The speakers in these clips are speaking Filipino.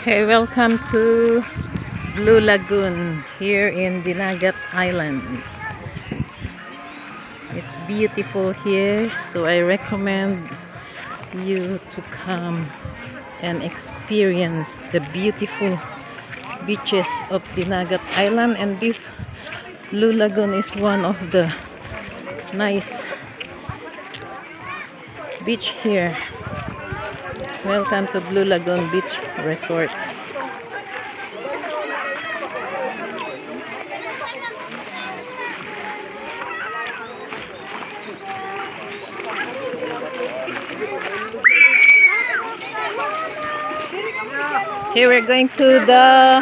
Okay, welcome to Blue Lagoon here in Dinagat Island. It's beautiful here, so I recommend you to come and experience the beautiful beaches of Dinagat Island, and this Blue Lagoon is one of the nice beach here. Welcome to Blue Lagoon Beach Resort. Here we're going to the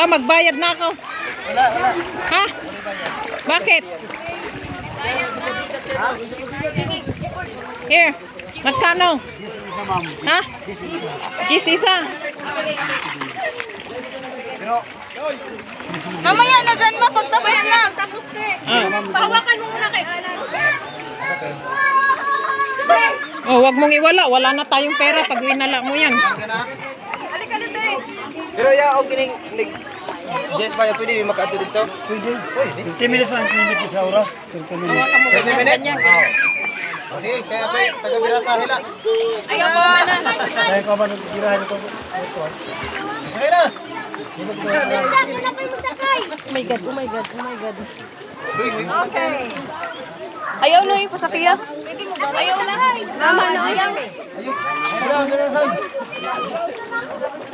magbayad na ako. Ha? Bakit? Here, magkano? Ha? Gis isa. Mamaya na grandma, pagtabayan lang. Tapos pahawakan mo muna kay Alan. Oh, wag mong iwala. Wala na tayong pera pag winala mo yan. Halika dito eh. Pero ya, okay ning Jess ba pwede makato dito? Pwede. 20 minutes man minutes sa oras. 30 minutes. 30 minutes? Oo. Sige, kaya ba taga-birasa hila. Ayaw ko na. Kaya ko ba nagirahan ko? Sige na. Oh my God, oh my God, oh my God. Okay. Ayaw na yung pasatiya. Ayaw na. Mama na ayaw.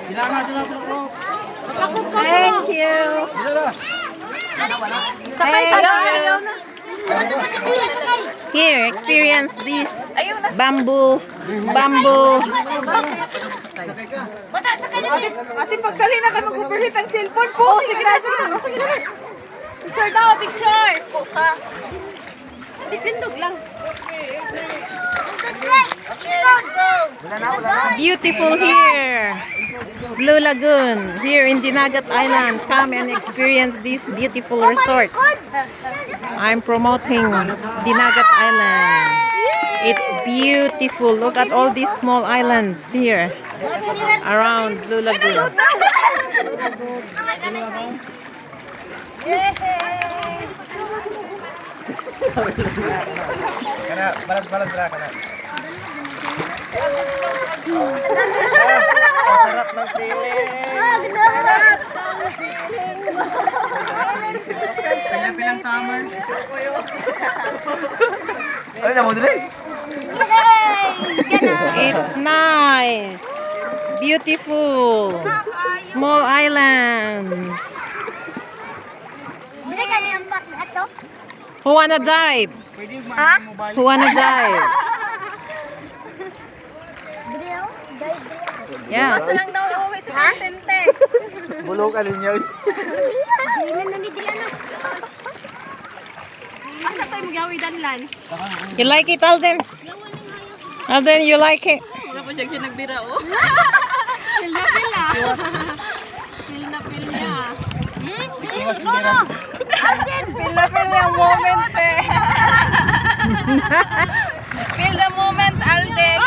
Ilangan sila ko. Thank you. Sakay tayo. Ayaw na. Here, experience this Ayaw na. bamboo. Ate, pagdali na ka mag-overheat ang cellphone po. Sige na, sige na. Sige na. Picture daw, picture. Puka. Pindog lang. Beautiful here. Blue Lagoon here in Dinagat Island. Come and experience this beautiful resort. I'm promoting Dinagat Island. It's beautiful. Look at all these small islands here around Blue Lagoon. Kana balas ra kana. Sarap ng feeling. Pilang summer. Ay na mo dili. It's nice. Beautiful. Small islands. Who wanna dive? Who wanna dive? Yeah. Basta lang daw uuwi sa tente. Bulong ka ninyo. Asa tayo magawi danlan? You like it, Alden? Alden, you like it? Wala pa siya nagbira oh. Feel na. Feel niya. No. Alden, feel niya moment eh. Feel the moment, Alden.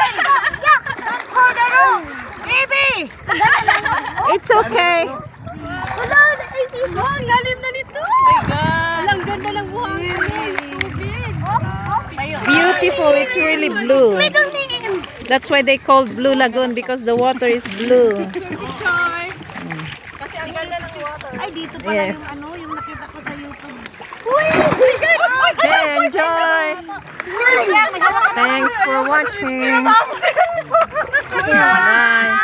It's okay. Wala, ang lalim na nito. Oh my God. Walang ganda ng buhangin. Beautiful. It's really blue. That's why they called Blue Lagoon, because the water is blue. Kasi ang ganda ng water. Ay, dito pala Yes. yung nakita ko sa YouTube. Okay, enjoy. Thanks for watching. Bye.